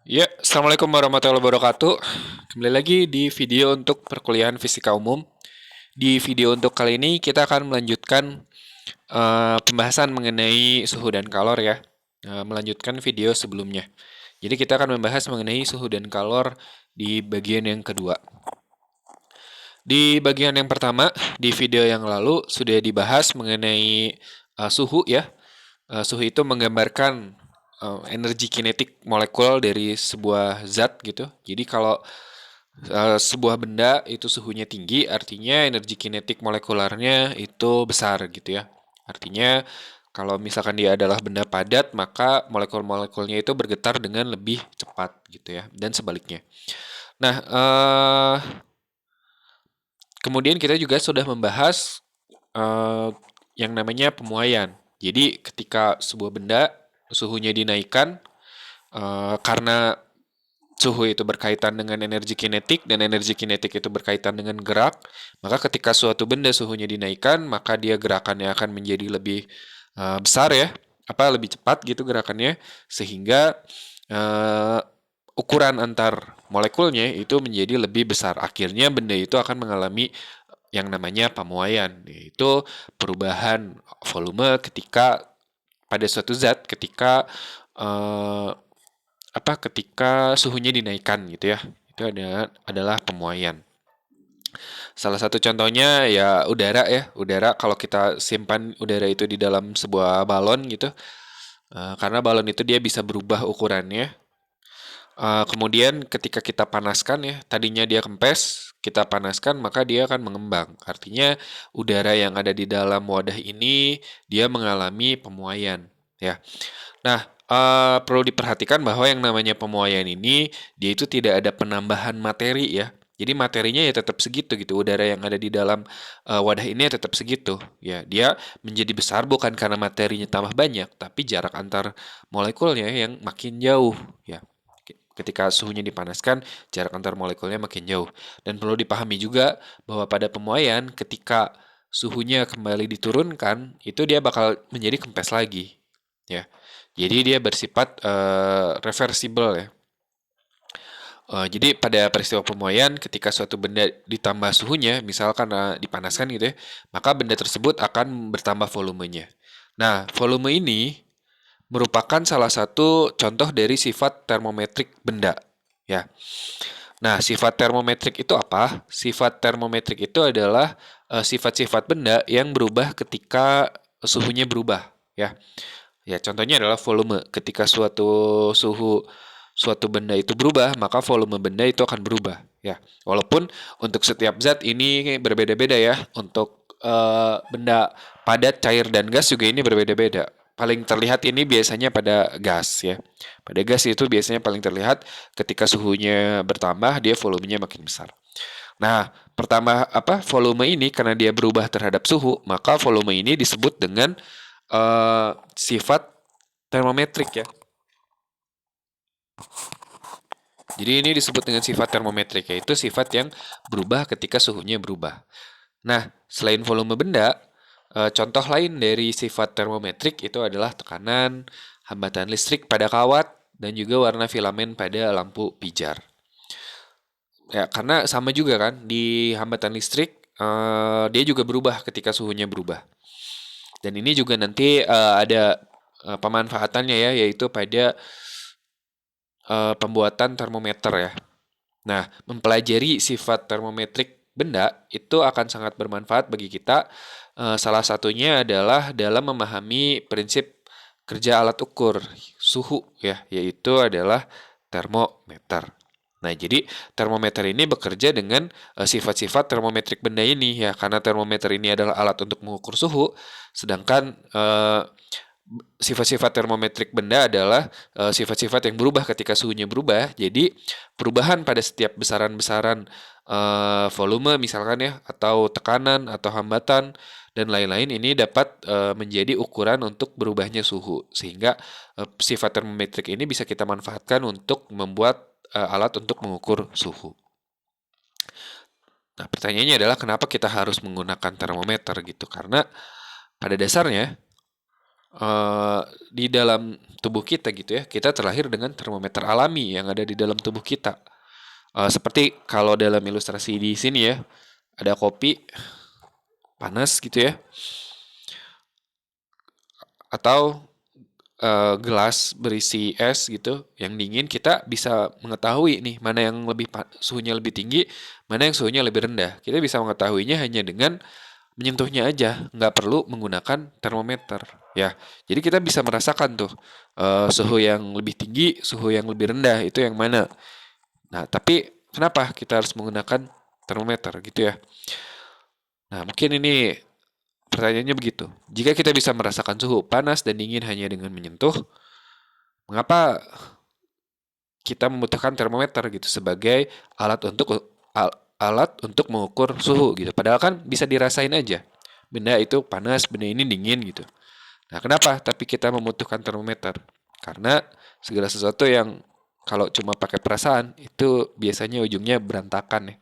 Ya, Assalamualaikum warahmatullahi wabarakatuh. Kembali lagi di video untuk perkuliahan fisika umum. Di video untuk kali ini kita akan melanjutkan pembahasan mengenai suhu dan kalor ya. Melanjutkan video sebelumnya. Jadi kita akan membahas mengenai suhu dan kalor di bagian yang kedua. Di bagian yang pertama, di video yang lalu sudah dibahas mengenai suhu ya. Suhu itu menggambarkan energi kinetik molekul dari sebuah zat gitu. Jadi kalau sebuah benda itu suhunya tinggi, artinya energi kinetik molekularnya itu besar gitu ya. Artinya kalau misalkan dia adalah benda padat, maka molekul-molekulnya itu bergetar dengan lebih cepat gitu ya, dan sebaliknya. Nah, kemudian kita juga sudah membahas eh, yang namanya pemuaian. Jadi ketika sebuah benda suhunya dinaikkan karena suhu itu berkaitan dengan energi kinetik dan energi kinetik itu berkaitan dengan gerak, maka ketika suatu benda suhunya dinaikkan, maka dia gerakannya akan menjadi lebih besar ya, lebih cepat gitu gerakannya, sehingga eh, ukuran antar molekulnya itu menjadi lebih besar. Akhirnya benda itu akan mengalami yang namanya pemuaian, yaitu perubahan volume ketika pada suatu zat ketika eh, ketika suhunya dinaikkan gitu ya. Itu adalah pemuaian. Salah satu contohnya ya udara ya. Udara kalau kita simpan udara itu di dalam sebuah balon gitu. Karena balon itu dia bisa berubah ukurannya. Kemudian ketika kita panaskan ya, tadinya dia kempes, kita panaskan maka dia akan mengembang. Artinya udara yang ada di dalam wadah ini dia mengalami pemuaian ya. Nah, perlu diperhatikan bahwa yang namanya pemuaian ini, dia itu tidak ada penambahan materi ya. Jadi materinya ya tetap segitu gitu. Udara yang ada di dalam wadah ini ya tetap segitu. Ya, dia menjadi besar bukan karena materinya tambah banyak, tapi jarak antar molekulnya yang makin jauh ya. Ketika suhunya dipanaskan, jarak antar molekulnya makin jauh. Dan perlu dipahami juga bahwa pada pemuaian, ketika suhunya kembali diturunkan, itu dia bakal menjadi kempes lagi ya. Jadi dia bersifat reversible ya. Jadi pada peristiwa pemuaian ketika suatu benda ditambah suhunya, misal karena dipanaskan gitu ya, maka benda tersebut akan bertambah volumenya. Nah, volume ini merupakan salah satu contoh dari sifat termometrik benda ya. Nah, sifat termometrik itu apa? Sifat termometrik itu adalah sifat-sifat benda yang berubah ketika suhunya berubah ya. Ya, contohnya adalah volume. Ketika suatu benda itu berubah, maka volume benda itu akan berubah. Ya, walaupun untuk setiap zat ini berbeda-beda ya. Untuk benda padat, cair, dan gas juga ini berbeda-beda. Paling terlihat ini biasanya pada gas ya. Pada gas itu biasanya paling terlihat ketika suhunya bertambah, dia volumenya makin besar. Nah, pertama volume ini karena dia berubah terhadap suhu, maka volume ini disebut dengan sifat termometrik ya. Jadi ini disebut dengan sifat termometrik, yaitu sifat yang berubah ketika suhunya berubah. Nah, selain volume benda, contoh lain dari sifat termometrik itu adalah tekanan, hambatan listrik pada kawat, dan juga warna filamen pada lampu pijar. Ya, karena sama juga kan, di hambatan listrik, dia juga berubah ketika suhunya berubah. Dan ini juga nanti ada pemanfaatannya ya, yaitu pada pembuatan termometer ya. Nah, mempelajari sifat termometrik benda itu akan sangat bermanfaat bagi kita. Salah satunya adalah dalam memahami prinsip kerja alat ukur suhu ya, yaitu adalah termometer. Nah, jadi termometer ini bekerja dengan sifat-sifat termometrik benda ini ya, karena termometer ini adalah alat untuk mengukur suhu, sedangkan sifat-sifat termometrik benda adalah sifat-sifat yang berubah ketika suhunya berubah. Jadi perubahan pada setiap besaran-besaran volume misalkan ya, atau tekanan atau hambatan dan lain-lain ini dapat menjadi ukuran untuk berubahnya suhu. Sehingga sifat termometrik ini bisa kita manfaatkan untuk membuat alat untuk mengukur suhu. Nah, pertanyaannya adalah kenapa kita harus menggunakan termometer gitu? Karena pada dasarnya di dalam tubuh kita gitu ya, kita terlahir dengan termometer alami yang ada di dalam tubuh kita. Seperti kalau dalam ilustrasi di sini ya, ada kopi panas gitu ya, atau gelas berisi es gitu yang dingin, kita bisa mengetahui nih mana yang suhunya lebih tinggi, mana yang suhunya lebih rendah. Kita bisa mengetahuinya hanya dengan menyentuhnya aja, nggak perlu menggunakan termometer ya. Jadi kita bisa merasakan tuh suhu yang lebih tinggi, suhu yang lebih rendah itu yang mana. Nah, tapi kenapa kita harus menggunakan termometer gitu ya? Nah, mungkin ini pertanyaannya begitu. Jika kita bisa merasakan suhu panas dan dingin hanya dengan menyentuh, mengapa kita membutuhkan termometer gitu sebagai alat untuk alat untuk mengukur suhu gitu. Padahal kan bisa dirasain aja. Benda itu panas, benda ini dingin gitu. Nah, kenapa? Tapi kita membutuhkan termometer. Karena segala sesuatu yang kalau cuma pakai perasaan itu biasanya ujungnya berantakan ya.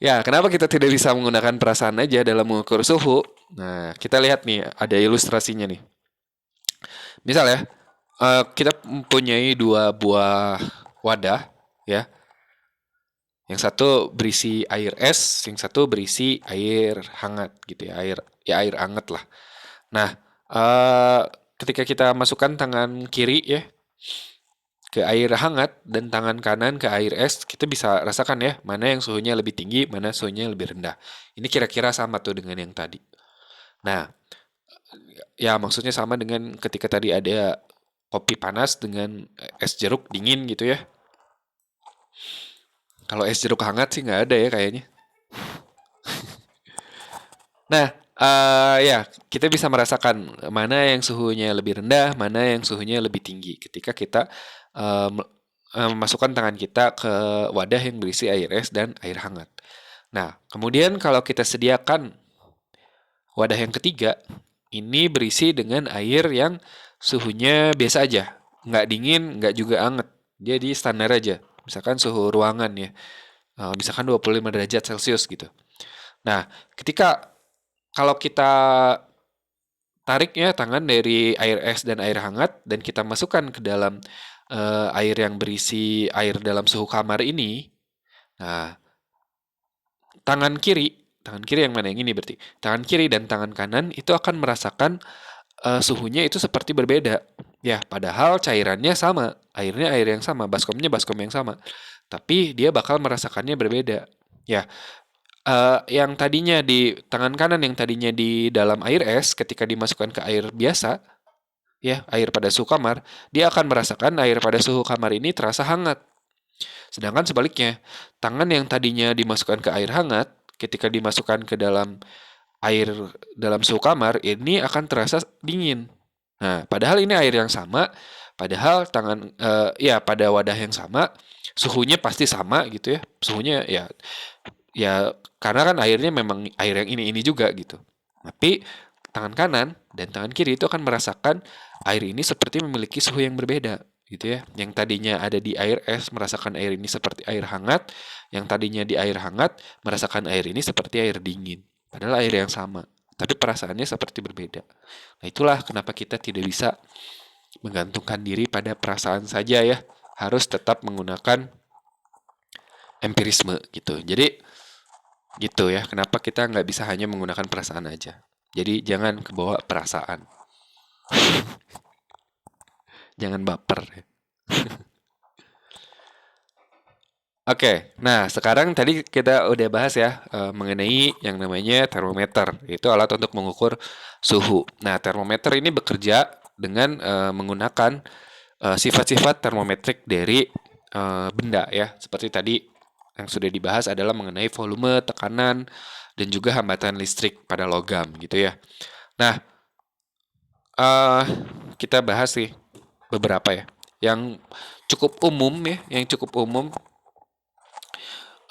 Ya, kenapa kita tidak bisa menggunakan perasaan aja dalam mengukur suhu? Nah, kita lihat nih, ada ilustrasinya nih. Misal ya, kita mempunyai dua buah wadah, ya. Yang satu berisi air es, yang satu berisi air hangat gitu ya, air hangat lah. Nah, eh, ketika kita masukkan tangan kiri ya ke air hangat dan tangan kanan ke air es, kita bisa rasakan ya mana yang suhunya lebih tinggi, mana suhunya lebih rendah. Ini kira-kira sama tuh dengan yang tadi. Nah, ya maksudnya sama dengan ketika tadi ada kopi panas dengan es jeruk dingin gitu ya. Kalau es jeruk hangat sih nggak ada ya kayaknya. Nah, ya kita bisa merasakan mana yang suhunya lebih rendah, mana yang suhunya lebih tinggi ketika kita memasukkan tangan kita ke wadah yang berisi air es dan air hangat. Nah, kemudian kalau kita sediakan wadah yang ketiga, ini berisi dengan air yang suhunya biasa aja, nggak dingin, nggak juga anget. Jadi standar aja. Misalkan suhu ruangan ya, misalkan 25 derajat Celcius gitu. Nah, ketika kalau kita tarik ya tangan dari air es dan air hangat dan kita masukkan ke dalam air yang berisi air dalam suhu kamar ini, nah tangan kiri yang mana yang ini berarti, tangan kiri dan tangan kanan itu akan merasakan suhunya itu seperti berbeda. Ya, padahal cairannya sama, airnya air yang sama, baskomnya baskom yang sama, tapi dia bakal merasakannya berbeda. Ya, yang tadinya di tangan kanan yang tadinya di dalam air es ketika dimasukkan ke air biasa, ya, air pada suhu kamar, dia akan merasakan air pada suhu kamar ini terasa hangat. Sedangkan sebaliknya, tangan yang tadinya dimasukkan ke air hangat, ketika dimasukkan ke dalam air dalam suhu kamar, ini akan terasa dingin. Nah, padahal ini air yang sama, padahal ya pada wadah yang sama, suhunya pasti sama gitu ya. Suhunya ya ya karena kan airnya memang air yang ini juga gitu. Tapi tangan kanan dan tangan kiri itu akan merasakan air ini seperti memiliki suhu yang berbeda gitu ya. Yang tadinya ada di air es merasakan air ini seperti air hangat, yang tadinya di air hangat merasakan air ini seperti air dingin. Padahal air yang sama, tapi perasaannya seperti berbeda. Nah, itulah kenapa kita tidak bisa menggantungkan diri pada perasaan saja ya. Harus tetap menggunakan empirisme gitu. Jadi gitu ya, kenapa kita nggak bisa hanya menggunakan perasaan aja. Jadi jangan kebawa perasaan. Jangan baper ya. Oke, nah sekarang tadi kita udah bahas ya mengenai yang namanya termometer. Itu alat untuk mengukur suhu. Nah, termometer ini bekerja dengan menggunakan sifat-sifat termometrik dari benda ya. Seperti tadi yang sudah dibahas adalah mengenai volume, tekanan, dan juga hambatan listrik pada logam gitu ya. Nah, eh kita bahas sih beberapa ya. Yang cukup umum ya, yang cukup umum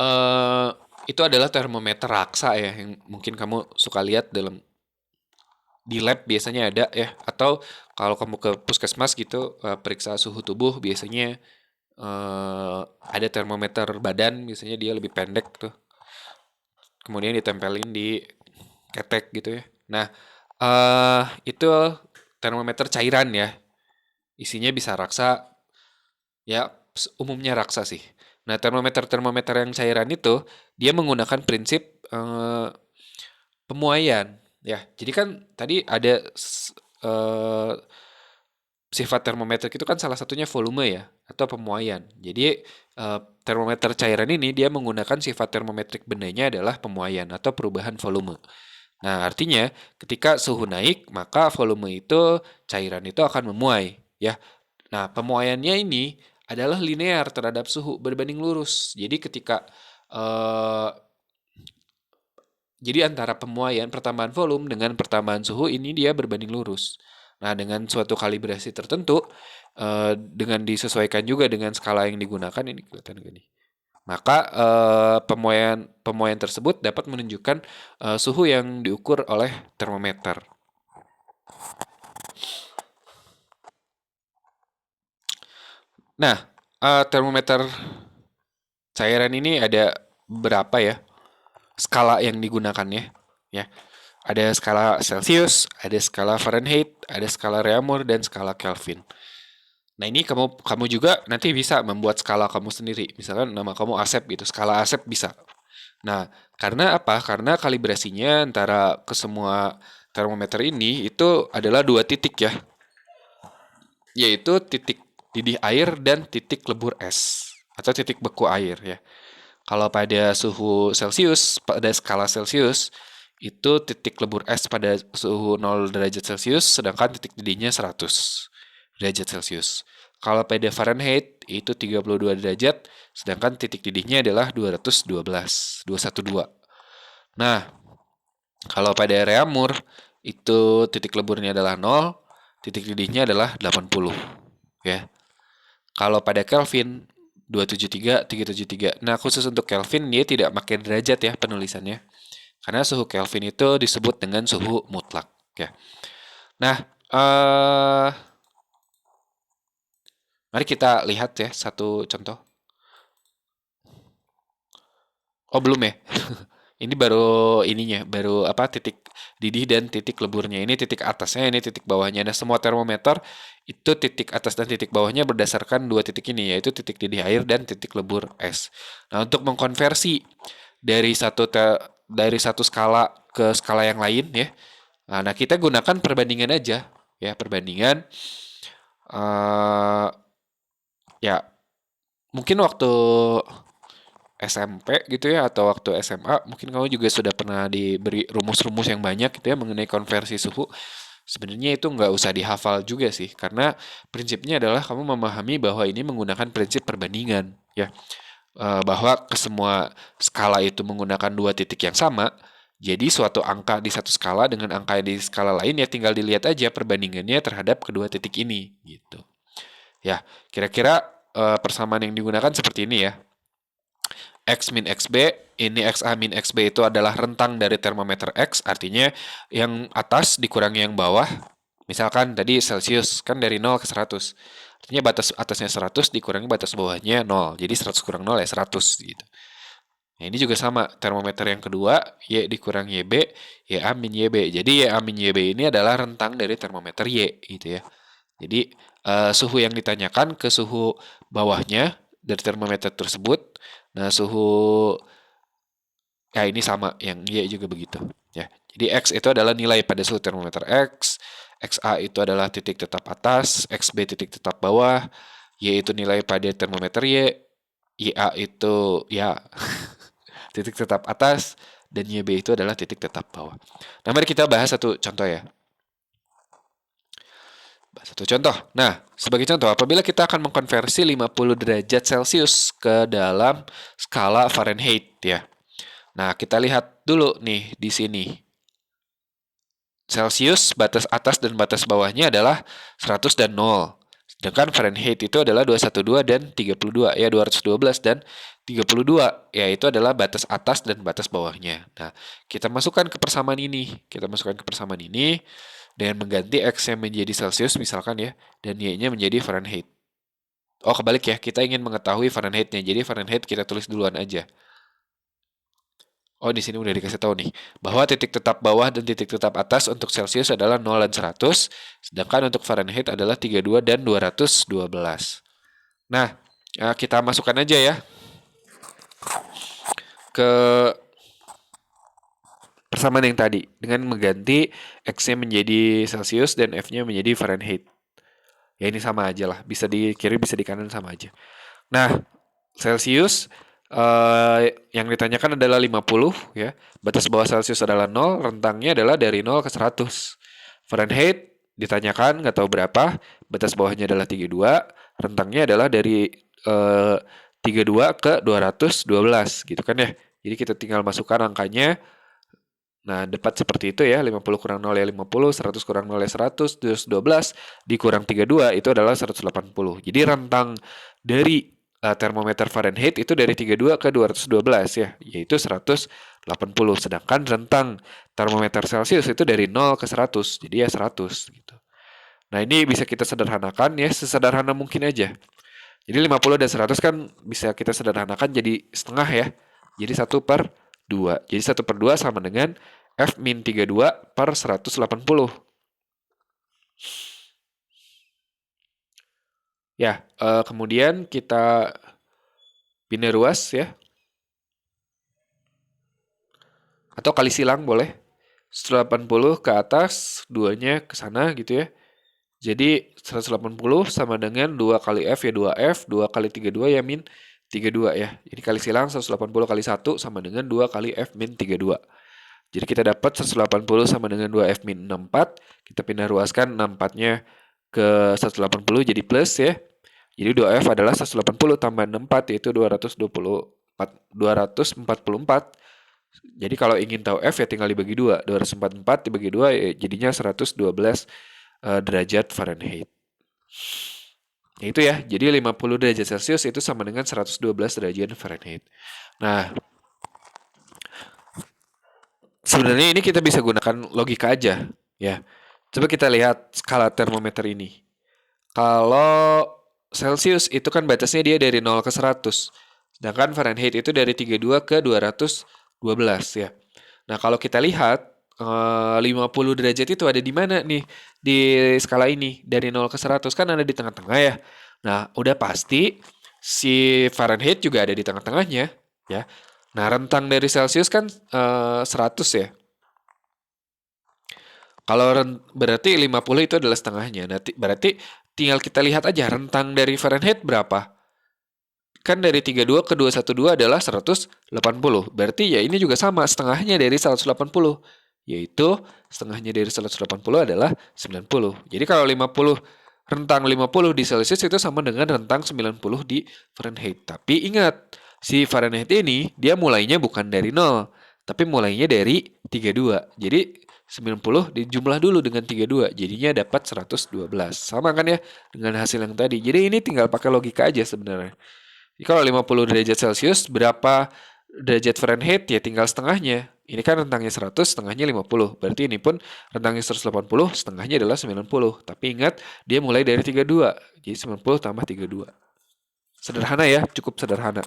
eh itu adalah termometer raksa ya, yang mungkin kamu suka lihat di lab biasanya ada ya, atau kalau kamu ke puskesmas gitu periksa suhu tubuh biasanya ada termometer badan, biasanya dia lebih pendek tuh, kemudian ditempelin di ketek gitu ya. Nah, Itu termometer cairan ya. Isinya bisa raksa, ya umumnya raksa sih. Nah, termometer-termometer yang cairan itu dia menggunakan prinsip pemuaian ya. Jadi kan tadi ada sifat termometrik itu kan salah satunya volume ya atau pemuaian. Jadi termometer cairan ini dia menggunakan sifat termometrik bendanya adalah pemuaian atau perubahan volume. Nah, artinya ketika suhu naik, maka volume itu cairan itu akan memuai ya. Nah, pemuaiannya ini adalah linear terhadap suhu berbanding lurus. Jadi ketika eh, jadi antara pemuaian pertambahan volume dengan pertambahan suhu ini dia berbanding lurus. Nah, dengan suatu kalibrasi tertentu, dengan disesuaikan juga dengan skala yang digunakan ini kelihatan gini. Maka pemuaian pemuaian tersebut dapat menunjukkan suhu yang diukur oleh termometer. Nah, termometer cairan ini ada berapa ya skala yang digunakannya? Ya, ada skala Celsius, ada skala Fahrenheit, ada skala Reaumur dan skala Kelvin. Nah, ini kamu kamu juga nanti bisa membuat skala kamu sendiri. Misalkan nama kamu Asep gitu, skala Asep bisa. Nah, karena apa? Karena kalibrasinya antara ke semua termometer ini itu adalah dua titik ya, yaitu titik didih air dan titik lebur es atau titik beku air ya. Kalau pada suhu Celcius, pada skala Celcius, itu titik lebur es pada suhu 0 derajat Celcius, sedangkan titik didihnya 100 derajat Celcius. Kalau pada Fahrenheit, itu 32 derajat, sedangkan titik didihnya adalah 212, 212. Nah, kalau pada Reaumur, itu titik leburnya adalah 0, titik didihnya adalah 80. Ya. Kalau pada Kelvin 273, 373. Nah, khusus untuk Kelvin dia tidak pakai derajat ya penulisannya. Karena suhu Kelvin itu disebut dengan suhu mutlak ya. Nah, mari kita lihat ya satu contoh. Oh, belum ya? Ini baru ininya, baru apa titik didih dan titik leburnya. Ini titik atasnya, ini titik bawahnya. Nah, semua termometer itu titik atas dan titik bawahnya berdasarkan dua titik ini, yaitu titik didih air dan titik lebur es. Nah, untuk mengkonversi dari dari satu skala ke skala yang lain ya. Nah, kita gunakan perbandingan aja ya, perbandingan eh ya mungkin waktu SMP gitu ya atau waktu SMA mungkin kamu juga sudah pernah diberi rumus-rumus yang banyak gitu ya mengenai konversi suhu. Sebenarnya itu nggak usah dihafal juga sih karena prinsipnya adalah kamu memahami bahwa ini menggunakan prinsip perbandingan ya. Bahwa ke semua skala itu menggunakan dua titik yang sama. Jadi suatu angka di satu skala dengan angka di skala lain ya tinggal dilihat aja perbandingannya terhadap kedua titik ini gitu. Ya, kira-kira persamaan yang digunakan seperti ini ya. X min XB, ini XA min XB itu adalah rentang dari termometer X, artinya yang atas dikurangi yang bawah. Misalkan tadi Celsius kan dari 0 ke 100. Artinya batas atasnya 100 dikurangi batas bawahnya 0. Jadi 100 kurang 0 ya 100 gitu. Nah, ini juga sama, termometer yang kedua, Y dikurang YB, YA min YB. Jadi YA min YB ini adalah rentang dari termometer Y gitu ya. Jadi suhu yang ditanyakan ke suhu bawahnya dari termometer tersebut. Nah, suhu ya ini sama, yang Y juga begitu ya. Jadi X itu adalah nilai pada suhu termometer X, XA itu adalah titik tetap atas, XB titik tetap bawah, Y itu nilai pada termometer Y, YA itu ya titik tetap atas, dan YB itu adalah titik tetap bawah. Nah, mari kita bahas satu contoh ya. Satu contoh. Nah, sebagai contoh, apabila kita akan mengkonversi 50 derajat Celcius ke dalam skala Fahrenheit ya. Nah, kita lihat dulu nih di sini. Celsius batas atas dan batas bawahnya adalah 100 dan 0. Sedangkan Fahrenheit itu adalah 212 dan 32, ya 212 dan 32, yaitu adalah batas atas dan batas bawahnya. Nah, kita masukkan ke persamaan ini. Kita masukkan ke persamaan ini dengan mengganti X-nya menjadi Celsius misalkan ya, dan Y-nya menjadi Fahrenheit. Oh, kebalik ya, kita ingin mengetahui Fahrenheit-nya. Jadi Fahrenheit kita tulis duluan aja. Oh, di sini udah dikasih tahu nih bahwa titik tetap bawah dan titik tetap atas untuk Celsius adalah 0 dan 100, sedangkan untuk Fahrenheit adalah 32 dan 212. Nah, kita masukkan aja ya ke persamaan yang tadi dengan mengganti X-nya menjadi Celsius dan F-nya menjadi Fahrenheit. Ya ini sama aja lah, bisa di kiri bisa di kanan sama aja. Nah, Celsius yang ditanyakan adalah 50 ya. Batas bawah Celsius adalah 0, rentangnya adalah dari 0 ke 100. Fahrenheit ditanyakan nggak tahu berapa, batas bawahnya adalah 32, rentangnya adalah dari 32 ke 212 gitu kan ya. Jadi kita tinggal masukkan angkanya. Nah, dapat seperti itu ya, 50 kurang 0 ya 50, 100 kurang 0 ya 100, 212 dikurang 32 itu adalah 180. Jadi rentang dari termometer Fahrenheit itu dari 32 ke 212 ya, yaitu 180. Sedangkan rentang termometer Celsius itu dari 0 ke 100, jadi ya 100 gitu. Nah, ini bisa kita sederhanakan ya, sesederhana mungkin aja. Jadi 50 dan 100 kan bisa kita sederhanakan jadi setengah ya. Jadi 1/2. Jadi 1/2 sama dengan F min 32 per 180. Ya, kemudian kita pindah ruas ya. Atau kali silang boleh. 180 ke atas, 2-nya ke sana gitu ya. Jadi 180 sama dengan 2 kali F ya 2F, 2 kali 32 ya min 32 ya. Jadi kali silang 180 kali 1 sama dengan 2 kali F min 32. Jadi kita dapat 180 sama dengan 2F min 64. Kita pindah ruaskan 64-nya ke 180 jadi plus ya. Jadi 2F adalah 180 tambah 64 yaitu 244. Jadi kalau ingin tahu F ya tinggal dibagi 2. 244 dibagi 2 ya jadinya 112 derajat Fahrenheit. Ya itu ya, jadi 50 derajat Celcius itu sama dengan 112 derajat Fahrenheit. Nah, sebenarnya ini kita bisa gunakan logika aja, ya. Coba kita lihat skala termometer ini. Kalau Celsius itu kan batasnya dia dari 0 ke 100. Sedangkan Fahrenheit itu dari 32 ke 212 ya. Nah, kalau kita lihat 50 derajat itu ada di mana nih di skala ini? Dari 0 ke 100 kan ada di tengah-tengah ya. Nah, udah pasti si Fahrenheit juga ada di tengah-tengahnya ya. Nah, rentang dari Celsius kan 100 ya. Kalau berarti 50 itu adalah setengahnya. Nah, berarti tinggal kita lihat aja rentang dari Fahrenheit berapa. Kan dari 32 ke 212 adalah 180. Berarti ya ini juga sama, setengahnya dari 180. Yaitu setengahnya dari 180 adalah 90. Jadi kalau 50 rentang 50 di Celsius itu sama dengan rentang 90 di Fahrenheit. Tapi ingat, si Fahrenheit ini dia mulainya bukan dari 0, tapi mulainya dari 32. Jadi 90 dijumlah dulu dengan 32, jadinya dapat 112. Sama kan ya dengan hasil yang tadi. Jadi ini tinggal pakai logika aja sebenarnya. Jadi kalau 50 derajat Celcius berapa derajat Fahrenheit ya tinggal setengahnya. Ini kan rentangnya 100, setengahnya 50. Berarti ini pun rentangnya 180, setengahnya adalah 90. Tapi ingat, dia mulai dari 32. Jadi 90 tambah 32. Sederhana ya, cukup sederhana.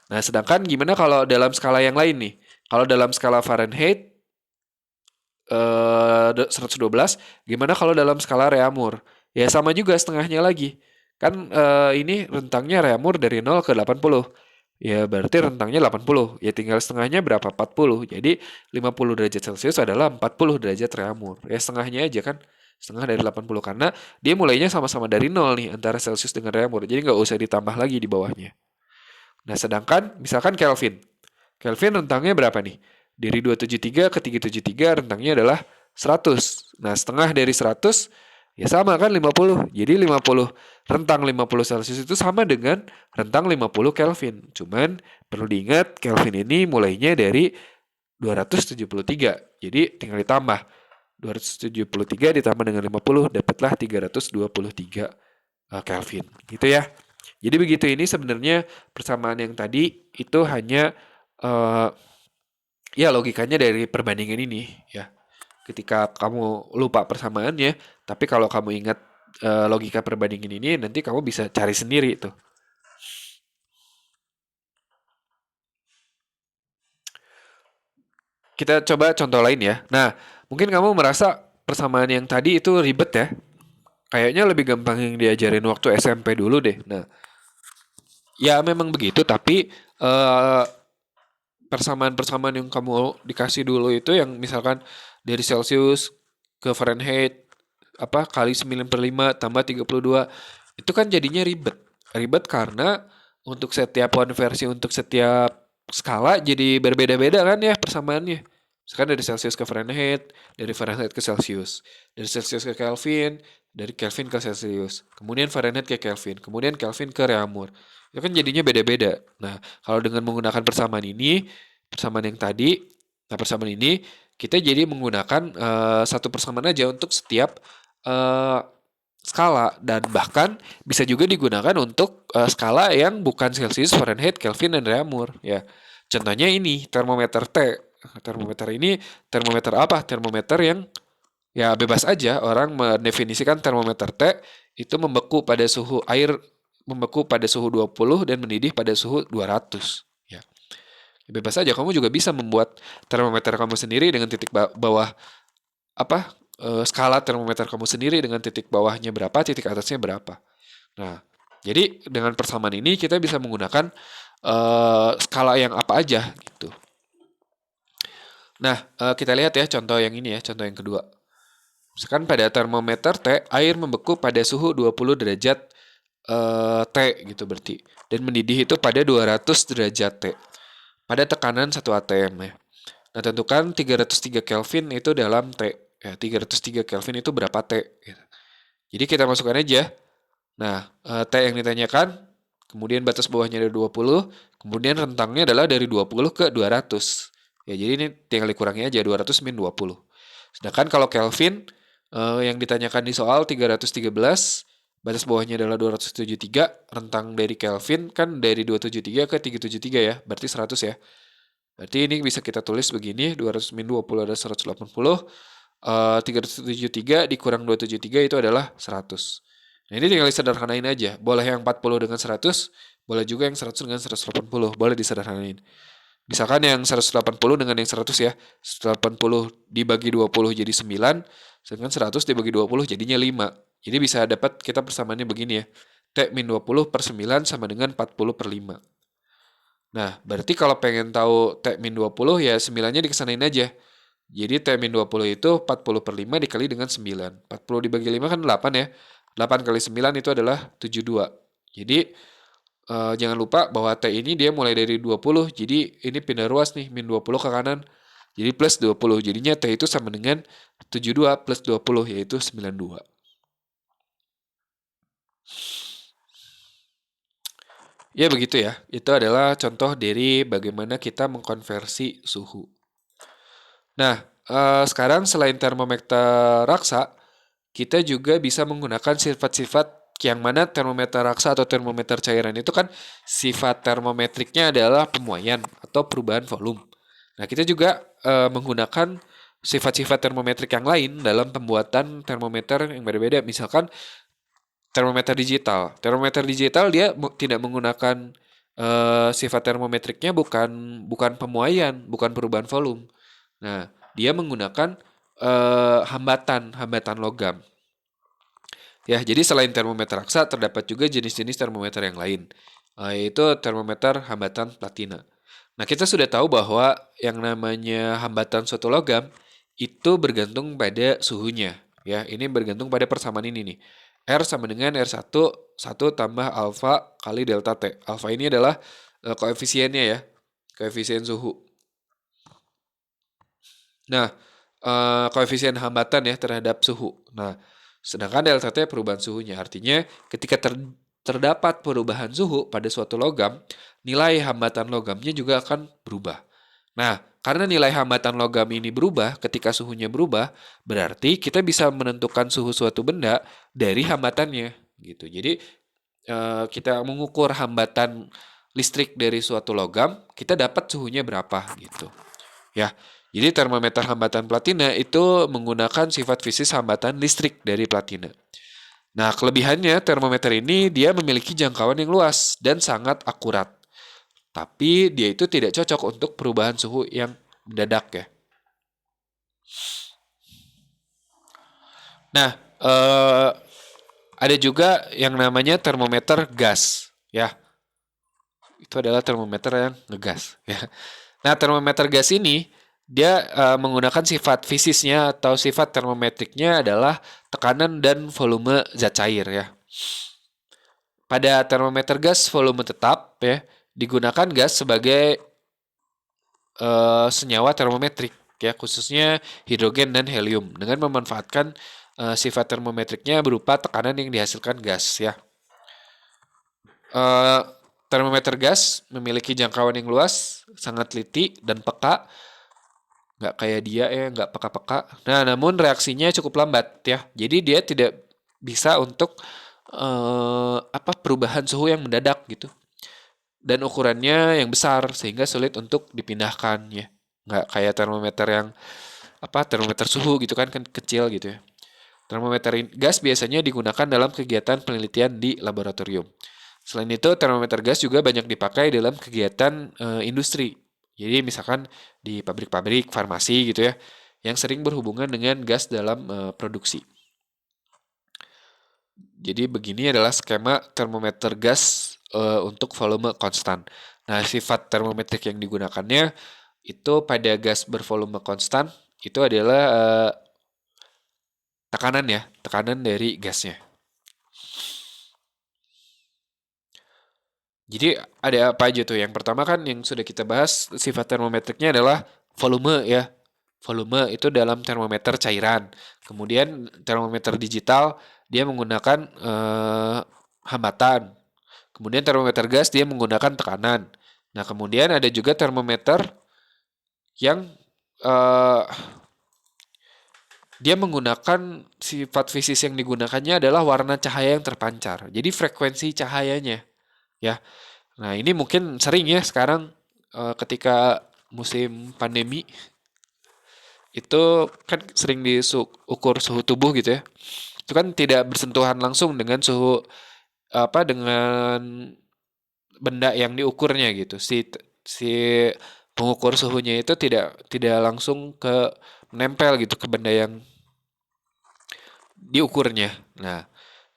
Nah, sedangkan gimana kalau dalam skala yang lain nih? Kalau dalam skala Fahrenheit 112, gimana kalau dalam skala Reaumur? Ya sama juga setengahnya lagi. Kan ini rentangnya Reaumur dari 0 ke 80. Ya berarti rentangnya 80. Ya tinggal setengahnya berapa? 40. Jadi 50 derajat Celcius adalah 40 derajat Reaumur. Ya setengahnya aja kan. Setengah dari 80 karena dia mulainya sama-sama dari 0 nih antara Celcius dengan Reaumur. Jadi nggak usah ditambah lagi di bawahnya. Nah sedangkan misalkan Kelvin. Kelvin rentangnya berapa nih? Dari 273 ke 373 rentangnya adalah 100. Nah, setengah dari 100 ya sama kan 50. Jadi 50 rentang 50 Celcius itu sama dengan rentang 50 Kelvin. Cuman perlu diingat Kelvin ini mulainya dari 273. Jadi tinggal ditambah 273 ditambah dengan 50 dapatlah 323 Kelvin. Gitu ya. Jadi begitu ini sebenarnya persamaan yang tadi itu hanya ya logikanya dari perbandingan ini ya. Ketika kamu lupa persamaannya, tapi kalau kamu ingat logika perbandingan ini, nanti kamu bisa cari sendiri itu. kita coba contoh lain ya. Nah, mungkin kamu merasa persamaan yang tadi itu ribet ya. Kayaknya lebih gampang yang diajarin waktu SMP dulu deh. Nah, ya memang begitu, tapi eh, persamaan-persamaan yang kamu dikasih dulu itu yang misalkan dari Celsius ke Fahrenheit apa kali 9/5 tambah 32 itu kan jadinya ribet. Ribet karena untuk setiap konversi untuk setiap skala jadi berbeda-beda kan ya persamaannya. Misalkan dari Celsius ke Fahrenheit, dari Fahrenheit ke Celsius, dari Celsius ke Kelvin, dari Kelvin ke Celsius, kemudian Fahrenheit ke Kelvin, kemudian Kelvin ke Reaumur. Itu kan jadinya beda-beda. Nah, kalau dengan menggunakan persamaan ini, persamaan yang tadi, nah persamaan ini kita jadi menggunakan satu persamaan aja untuk setiap eh, skala dan bahkan bisa juga digunakan untuk skala yang bukan Celsius, Fahrenheit, Kelvin dan Reaumur ya. Contohnya ini termometer T. Termometer ini termometer apa? Termometer yang ya bebas aja orang mendefinisikan termometer T itu membeku pada suhu air membeku pada suhu 20 dan mendidih pada suhu 200 ya. Bebas aja kamu juga bisa membuat termometer kamu sendiri dengan titik bawah apa skala termometer kamu sendiri dengan titik bawahnya berapa, titik atasnya berapa. Nah, jadi dengan persamaan ini kita bisa menggunakan skala yang apa aja gitu. Nah, kita lihat ya contoh yang ini ya, contoh yang kedua. Misalkan pada termometer T, air membeku pada suhu 20 derajat T gitu berarti. Dan mendidih itu pada 200 derajat T. Pada tekanan 1 atm ya. Nah, tentukan 303 Kelvin itu dalam T. Ya, 303 Kelvin itu berapa T? Gitu. Jadi kita masukkan aja. Nah, T yang ditanyakan, kemudian batas bawahnya ada 20, kemudian rentangnya adalah dari 20 ke 200. Ya, jadi ini tinggal dikurangi aja 200 min 20. Sedangkan kalau Kelvin yang ditanyakan di soal 313, batas bawahnya adalah 273, rentang dari Kelvin kan dari 273 ke 373 ya, berarti 100 ya. Berarti ini bisa kita tulis begini, 200 min 20 adalah 180, 373 dikurang 273 itu adalah 100. Nah ini tinggal disederhanain aja, boleh yang 40 dengan 100, boleh juga yang 100 dengan 180, boleh disederhanain. Misalkan yang 180 dengan yang 100 ya, 180 dibagi 20 jadi 9, sedangkan 100 dibagi 20 jadinya 5. Jadi bisa dapat kita persamaannya begini ya, T min 20 per 9 sama dengan 40 per 5. Nah, berarti kalau pengen tahu T min 20 ya 9-nya dikesanain aja. Jadi T min 20 itu 40 per 5 dikali dengan 9. 40 dibagi 5 kan 8 ya. 8 kali 9 itu adalah 72. Jadi jangan lupa bahwa T ini dia mulai dari 20. Jadi ini pindah ruas nih, min 20 ke kanan. Jadi plus 20. Jadinya T itu sama dengan 72 plus 20 yaitu 92. Ya begitu ya. Itu adalah contoh dari bagaimana kita mengkonversi suhu. Nah, sekarang selain termometer raksa, kita juga bisa menggunakan sifat-sifat yang mana termometer raksa atau termometer cairan itu kan sifat termometriknya adalah pemuaian atau perubahan volume. Nah, kita juga menggunakan sifat-sifat termometrik yang lain dalam pembuatan termometer yang berbeda. Misalkan termometer digital. Termometer digital dia tidak menggunakan sifat termometriknya bukan pemuaian, bukan perubahan volume. Nah, dia menggunakan hambatan logam. Ya, jadi selain termometer raksa terdapat juga jenis-jenis termometer yang lain, yaitu termometer hambatan platina. Nah, kita sudah tahu bahwa yang namanya hambatan suatu logam itu bergantung pada suhunya. Ya, ini bergantung pada persamaan ini nih. R sama dengan R1, 1 tambah alfa kali delta T. Alfa ini adalah koefisiennya ya, koefisien suhu. Nah, koefisien hambatan ya terhadap suhu. Nah, sedangkan delta T perubahan suhunya. Artinya ketika terdapat perubahan suhu pada suatu logam, nilai hambatan logamnya juga akan berubah. Nah, karena nilai hambatan logam ini berubah ketika suhunya berubah, berarti kita bisa menentukan suhu suatu benda dari hambatannya gitu. Jadi kita mengukur hambatan listrik dari suatu logam, kita dapat suhunya berapa gitu. Ya. Jadi termometer hambatan platina itu menggunakan sifat fisis hambatan listrik dari platina. Nah, kelebihannya termometer ini dia memiliki jangkauan yang luas dan sangat akurat. Tapi dia itu tidak cocok untuk perubahan suhu yang mendadak ya. Nah, ada juga yang namanya termometer gas, ya. Itu adalah termometer yang ngegas, ya. Nah, termometer gas ini dia menggunakan sifat fisisnya atau sifat termometriknya adalah tekanan dan volume zat cair, ya. Pada termometer gas volume tetap, ya, digunakan gas sebagai senyawa termometrik, ya, khususnya hidrogen dan helium dengan memanfaatkan sifat termometriknya berupa tekanan yang dihasilkan gas, ya. Eh, Termometer gas memiliki jangkauan yang luas, sangat teliti dan peka, nggak kayak dia ya, nggak peka-peka. Nah, namun reaksinya cukup lambat, ya. Jadi dia tidak bisa untuk perubahan suhu yang mendadak gitu. Dan ukurannya yang besar sehingga sulit untuk dipindahkan, ya. Nggak kayak termometer yang termometer suhu gitu kan kecil gitu ya. Termometer gas biasanya digunakan dalam kegiatan penelitian di laboratorium. Selain itu, termometer gas juga banyak dipakai dalam kegiatan industri. Jadi misalkan di pabrik-pabrik farmasi gitu ya, yang sering berhubungan dengan gas dalam produksi. Jadi begini adalah skema termometer gas untuk volume konstan. Nah, sifat termometrik yang digunakannya itu pada gas bervolume konstan itu adalah tekanan, ya, tekanan dari gasnya. Jadi ada apa aja tuh? Yang pertama kan yang sudah kita bahas sifat termometriknya adalah volume, ya. Volume itu dalam termometer cairan. Kemudian termometer digital dia menggunakan hambatan. Kemudian termometer gas dia menggunakan tekanan. Nah, kemudian ada juga termometer yang eh, dia menggunakan sifat fisis yang digunakannya adalah warna cahaya yang terpancar. Jadi frekuensi cahayanya, ya. Nah, ini mungkin sering ya sekarang ketika musim pandemi itu kan sering diukur suhu tubuh gitu ya. Itu kan tidak bersentuhan langsung dengan suhu dengan benda yang diukurnya gitu. Si pengukur suhunya itu tidak tidak langsung ke menempel gitu ke benda yang diukurnya. Nah,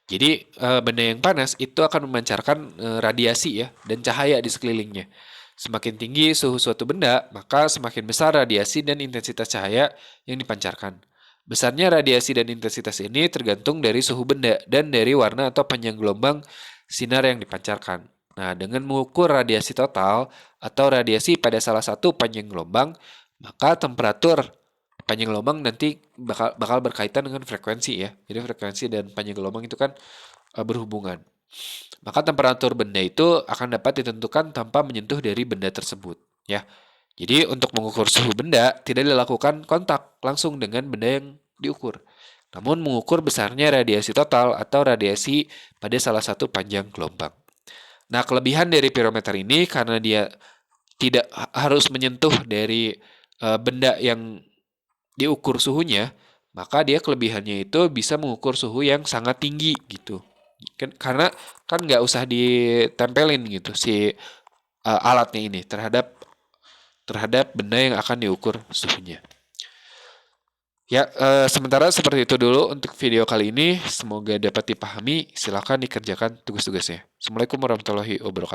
jadi benda yang panas itu akan memancarkan radiasi, ya, dan cahaya di sekelilingnya. Semakin tinggi suhu suatu benda, maka semakin besar radiasi dan intensitas cahaya yang dipancarkan. Besarnya radiasi dan intensitas ini tergantung dari suhu benda dan dari warna atau panjang gelombang sinar yang dipancarkan. Nah, dengan mengukur radiasi total atau radiasi pada salah satu panjang gelombang, maka temperatur panjang gelombang nanti bakal berkaitan dengan frekuensi, ya. Jadi frekuensi dan panjang gelombang itu kan berhubungan. Maka temperatur benda itu akan dapat ditentukan tanpa menyentuh dari benda tersebut, ya. Jadi untuk mengukur suhu benda tidak dilakukan kontak langsung dengan benda yang diukur. Namun mengukur besarnya radiasi total atau radiasi pada salah satu panjang gelombang. Nah, kelebihan dari pirometer ini karena dia tidak harus menyentuh dari benda yang diukur suhunya, maka dia kelebihannya itu bisa mengukur suhu yang sangat tinggi gitu. Karena kan nggak usah ditempelin gitu si alatnya ini terhadap terhadap benda yang akan diukur suhunya. Ya, sementara seperti itu dulu untuk video kali ini. Semoga dapat dipahami. Silakan dikerjakan tugas-tugasnya. Assalamualaikum warahmatullahi wabarakatuh.